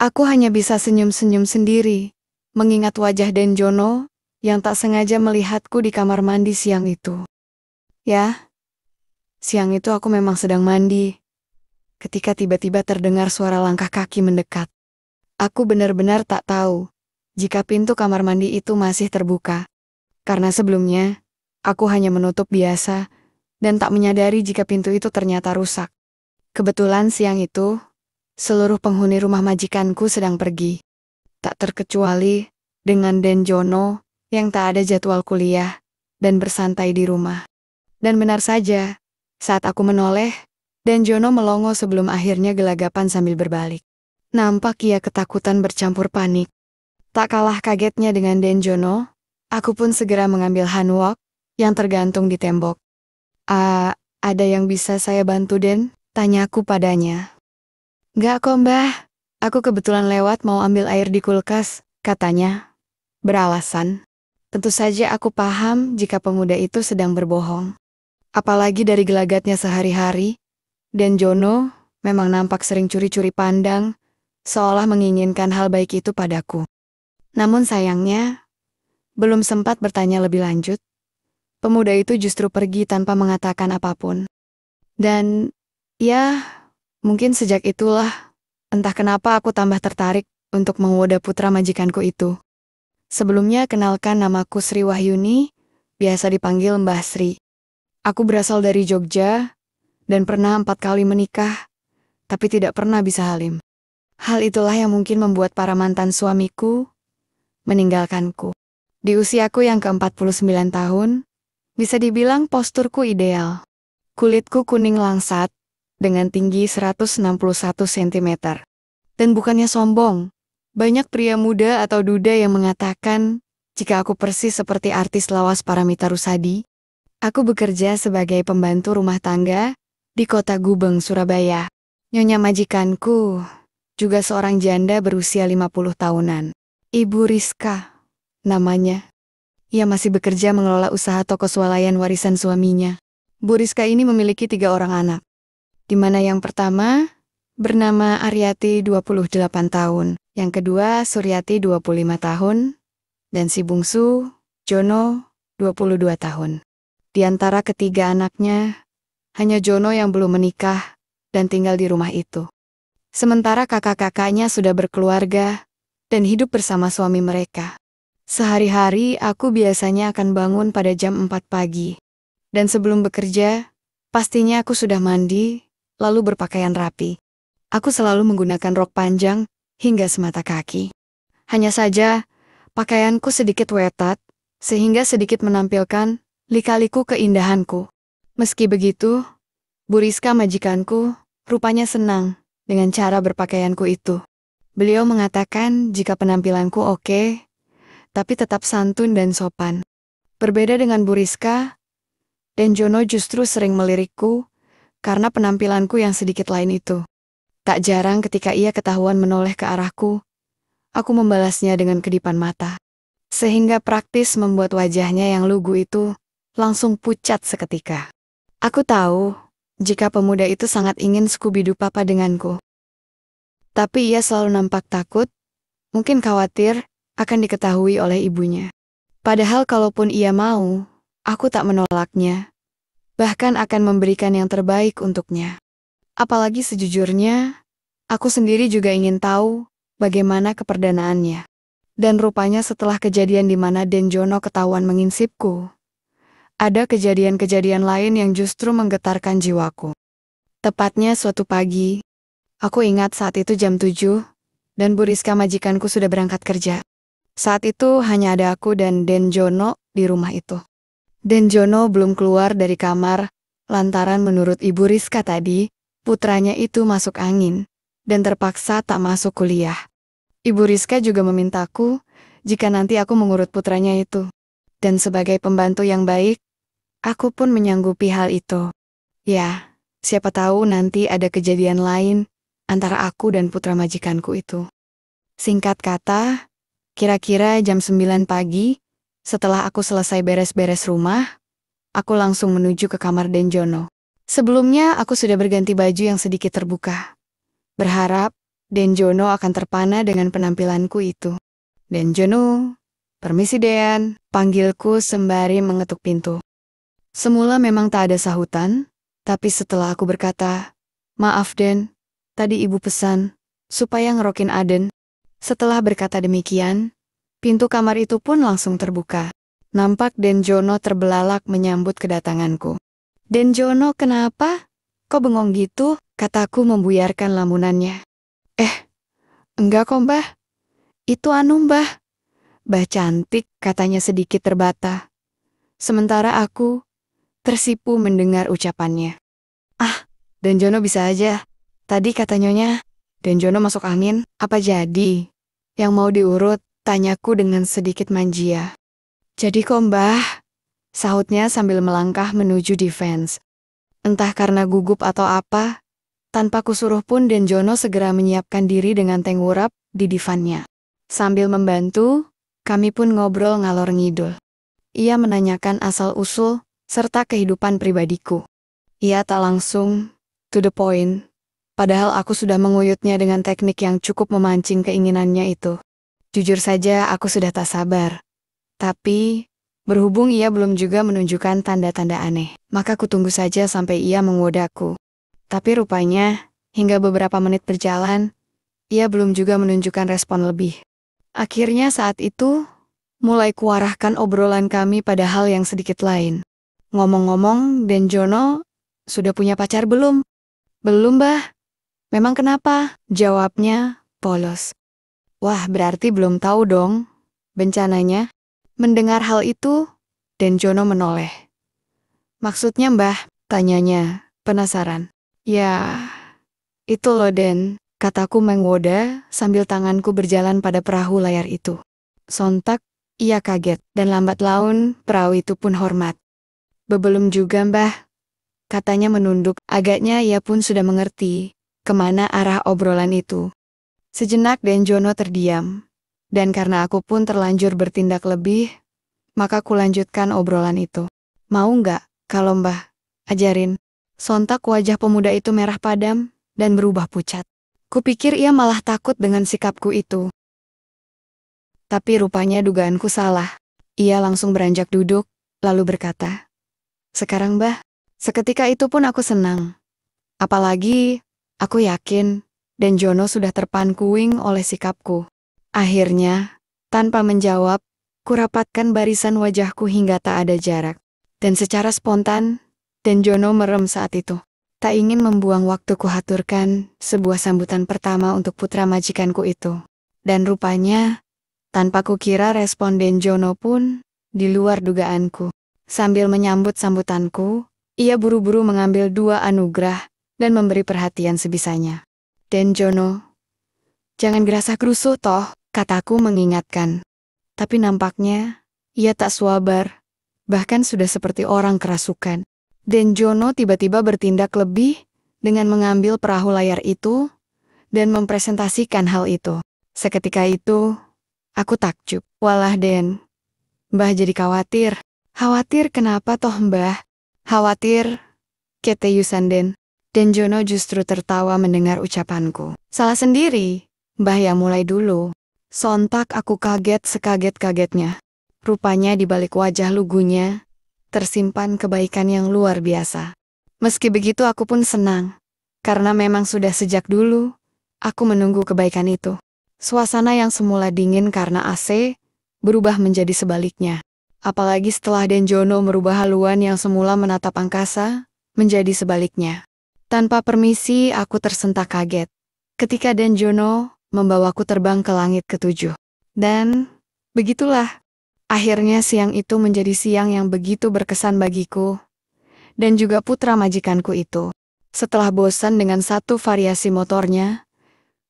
Aku hanya bisa senyum-senyum sendiri, mengingat wajah Denjono yang tak sengaja melihatku di kamar mandi siang itu. Ya, siang itu aku memang sedang mandi, ketika tiba-tiba terdengar suara langkah kaki mendekat. Aku benar-benar tak tahu jika pintu kamar mandi itu masih terbuka, karena sebelumnya aku hanya menutup biasa dan tak menyadari jika pintu itu ternyata rusak. Kebetulan siang itu, seluruh penghuni rumah majikanku sedang pergi. Tak terkecuali dengan Denjono yang tak ada jadwal kuliah dan bersantai di rumah. Dan benar saja, saat aku menoleh, Denjono melongo sebelum akhirnya gelagapan sambil berbalik. Nampak ia ketakutan bercampur panik. Tak kalah kagetnya dengan Denjono, aku pun segera mengambil handwok yang tergantung di tembok. Ada yang bisa saya bantu, Den? Tanyaku padanya. Nggak kok, Mbah. Aku kebetulan lewat mau ambil air di kulkas, katanya. Beralasan. Tentu saja aku paham jika pemuda itu sedang berbohong. Apalagi dari gelagatnya sehari-hari, Denjono memang nampak sering curi-curi pandang, seolah menginginkan hal baik itu padaku. Namun sayangnya, belum sempat bertanya lebih lanjut, pemuda itu justru pergi tanpa mengatakan apapun. Dan, ya, mungkin sejak itulah, entah kenapa aku tambah tertarik untuk menggoda putra majikanku itu. Sebelumnya kenalkan, namaku Sri Wahyuni, biasa dipanggil Mbah Sri. Aku berasal dari Jogja, dan pernah 4 kali menikah, tapi tidak pernah bisa halim. Hal itulah yang mungkin membuat para mantan suamiku meninggalkanku. Di usiaku yang ke-49 tahun, bisa dibilang posturku ideal. Kulitku kuning langsat, dengan tinggi 161 cm. Dan bukannya sombong, banyak pria muda atau duda yang mengatakan, jika aku persis seperti artis lawas Paramita Rusady. Aku bekerja sebagai pembantu rumah tangga di kota Gubeng, Surabaya. Nyonya majikanku juga seorang janda berusia 50 tahunan. Ibu Rizka, namanya. Ia masih bekerja mengelola usaha toko swalayan warisan suaminya. Bu Rizka ini memiliki 3 orang anak, di mana yang pertama bernama Aryati 28 tahun, yang kedua Suryati 25 tahun, dan si bungsu, Jono, 22 tahun. Di antara ketiga anaknya, hanya Jono yang belum menikah dan tinggal di rumah itu. Sementara kakak-kakaknya sudah berkeluarga dan hidup bersama suami mereka. Sehari-hari aku biasanya akan bangun pada jam 4 pagi. Dan sebelum bekerja, pastinya aku sudah mandi, lalu berpakaian rapi. Aku selalu menggunakan rok panjang hingga semata kaki. Hanya saja, pakaianku sedikit wetat, sehingga sedikit menampilkan lika-liku keindahanku. Meski begitu, Bu Rizka majikanku rupanya senang dengan cara berpakaianku itu. Beliau mengatakan jika penampilanku oke, tapi tetap santun dan sopan. Berbeda dengan Bu Rizka, Denjono justru sering melirikku karena penampilanku yang sedikit lain itu. Tak jarang ketika ia ketahuan menoleh ke arahku, aku membalasnya dengan kedipan mata. Sehingga praktis membuat wajahnya yang lugu itu langsung pucat seketika. Aku tahu jika pemuda itu sangat ingin Scooby-Doo papa denganku. Tapi ia selalu nampak takut, mungkin khawatir akan diketahui oleh ibunya. Padahal kalaupun ia mau, aku tak menolaknya. Bahkan akan memberikan yang terbaik untuknya. Apalagi sejujurnya, aku sendiri juga ingin tahu bagaimana keperdanaannya. Dan rupanya setelah kejadian di mana Denjono ketahuan menginsipku, ada kejadian-kejadian lain yang justru menggetarkan jiwaku. Tepatnya suatu pagi, aku ingat saat itu jam 7, dan Bu Rizka majikanku sudah berangkat kerja. Saat itu hanya ada aku dan Denjono di rumah itu. Denjono belum keluar dari kamar, lantaran menurut Ibu Rizka tadi, putranya itu masuk angin, dan terpaksa tak masuk kuliah. Ibu Rizka juga memintaku, jika nanti aku mengurut putranya itu. Dan sebagai pembantu yang baik, aku pun menyanggupi hal itu. Ya, siapa tahu nanti ada kejadian lain antara aku dan putra majikanku itu. Singkat kata, kira-kira jam 9 pagi, setelah aku selesai beres-beres rumah, aku langsung menuju ke kamar Denjono. Sebelumnya aku sudah berganti baju yang sedikit terbuka. Berharap Denjono akan terpana dengan penampilanku itu. Denjono, permisi Den, panggilku sembari mengetuk pintu. Semula memang tak ada sahutan, tapi setelah aku berkata, maaf Den, tadi ibu pesan, supaya ngerokin Aden. Setelah berkata demikian, pintu kamar itu pun langsung terbuka. Nampak Denjono terbelalak menyambut kedatanganku. Denjono kenapa? Kok bengong gitu? Kataku membuyarkan lamunannya. Enggak kok mbah. Itu mbah. Mbah cantik, katanya sedikit terbata. Sementara aku tersipu mendengar ucapannya. Denjono bisa aja. Tadi kata Nyonya, Denjono masuk angin, apa jadi? Yang mau diurut, tanyaku dengan sedikit manja. Jadi kok mbah? Sahutnya sambil melangkah menuju defense. Entah karena gugup atau apa, tanpa kusuruh pun Denjono segera menyiapkan diri dengan tengurap di divannya. Sambil membantu, kami pun ngobrol ngalor ngidul. Ia menanyakan asal-usul serta kehidupan pribadiku. Ia tak langsung to the point, padahal aku sudah menguyutnya dengan teknik yang cukup memancing keinginannya itu. Jujur saja aku sudah tak sabar. Tapi, berhubung ia belum juga menunjukkan tanda-tanda aneh, maka kutunggu saja sampai ia menggodaku. Tapi rupanya, hingga beberapa menit berjalan, ia belum juga menunjukkan respon lebih. Akhirnya saat itu, mulai kuarahkan obrolan kami pada hal yang sedikit lain. Ngomong-ngomong, Denjono sudah punya pacar belum? Belum, Mbah. Memang kenapa? Jawabnya polos. Wah, berarti belum tahu dong. Bencananya. Mendengar hal itu, Denjono menoleh. Maksudnya, Mbah? Tanyanya, penasaran. Ya, itu loh Den, kataku menggoda sambil tanganku berjalan pada perahu layar itu. Sontak, ia kaget, dan lambat laun, perahu itu pun hormat. Belum juga Mbah, katanya menunduk, agaknya ia pun sudah mengerti kemana arah obrolan itu. Sejenak Denjono terdiam, dan karena aku pun terlanjur bertindak lebih, maka kulanjutkan obrolan itu. Mau nggak, kalau Mbah ajarin? Sontak wajah pemuda itu merah padam dan berubah pucat. Kupikir ia malah takut dengan sikapku itu. Tapi rupanya dugaanku salah. Ia langsung beranjak duduk, lalu berkata, sekarang Mbah. Seketika itu pun aku senang. Apalagi, aku yakin, Denjono sudah terpankuing oleh sikapku. Akhirnya, tanpa menjawab, kurapatkan barisan wajahku hingga tak ada jarak. Dan secara spontan, Denjono merem saat itu. Tak ingin membuang waktu kuhaturkan sebuah sambutan pertama untuk putra majikanku itu. Dan rupanya, tanpa kukira respon Denjono pun di luar dugaanku. Sambil menyambut sambutanku, ia buru-buru mengambil 2 anugerah dan memberi perhatian sebisanya. Denjono, jangan gerasa-gerusu toh, kataku mengingatkan. Tapi nampaknya, ia tak sabar, bahkan sudah seperti orang kerasukan. Denjono tiba-tiba bertindak lebih dengan mengambil perahu layar itu dan mempresentasikan hal itu. Seketika itu, aku takjub. Walah Den, Mbah jadi khawatir. Khawatir kenapa toh Mbah? Khawatir, keteyusan Den. Denjono justru tertawa mendengar ucapanku. Salah sendiri, Mbah yang mulai dulu. Sontak aku kaget sekaget-kagetnya. Rupanya di balik wajah lugunya, tersimpan kebaikan yang luar biasa. Meski begitu aku pun senang, karena memang sudah sejak dulu, aku menunggu kebaikan itu. Suasana yang semula dingin karena AC, berubah menjadi sebaliknya. Apalagi setelah Denjono merubah haluan yang semula menatap angkasa, menjadi sebaliknya. Tanpa permisi aku tersentak kaget, ketika Denjono membawaku terbang ke langit ke-7. Dan, begitulah. Akhirnya siang itu menjadi siang yang begitu berkesan bagiku, dan juga putra majikanku itu. Setelah bosan dengan satu variasi motornya,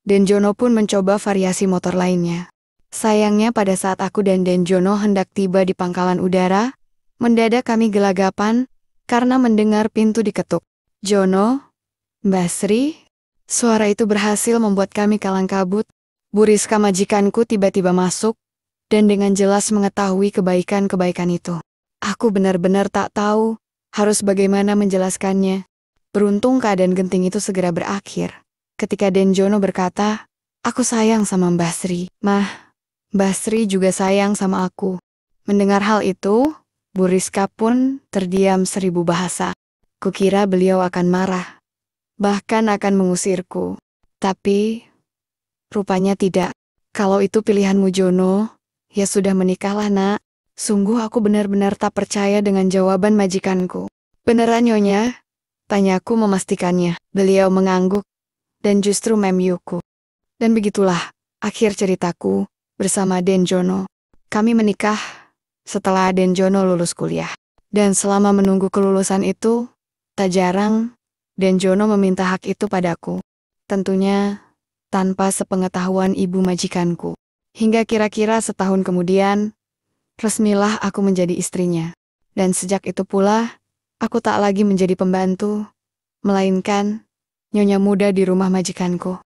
Denjono pun mencoba variasi motor lainnya. Sayangnya pada saat aku dan Denjono hendak tiba di pangkalan udara, mendadak kami gelagapan karena mendengar pintu diketuk. Jono, Mbak Sri, suara itu berhasil membuat kami kalang kabut. Bu Rizka majikanku tiba-tiba masuk, dan dengan jelas mengetahui kebaikan-kebaikan itu. Aku benar-benar tak tahu harus bagaimana menjelaskannya. Beruntung keadaan genting itu segera berakhir. Ketika Denjono berkata, Aku sayang sama Mbah Sri. Mah, Mbah Sri juga sayang sama aku. Mendengar hal itu, Bu Rizka pun terdiam 1000 bahasa. Kukira beliau akan marah, bahkan akan mengusirku. Tapi, rupanya tidak. Kalau itu pilihanmu Jono, ya sudah menikahlah nak. Sungguh aku benar-benar tak percaya dengan jawaban majikanku. Beneran Nyonya? Tanyaku memastikannya. Beliau mengangguk, dan justru memyuku. Dan begitulah, akhir ceritaku bersama Den Jono. Kami menikah setelah Den Jono lulus kuliah. Dan selama menunggu kelulusan itu, tak jarang Den Jono meminta hak itu padaku. Tentunya tanpa sepengetahuan ibu majikanku. Hingga kira-kira setahun kemudian, resmilah aku menjadi istrinya. Dan sejak itu pula, aku tak lagi menjadi pembantu, melainkan nyonya muda di rumah majikanku.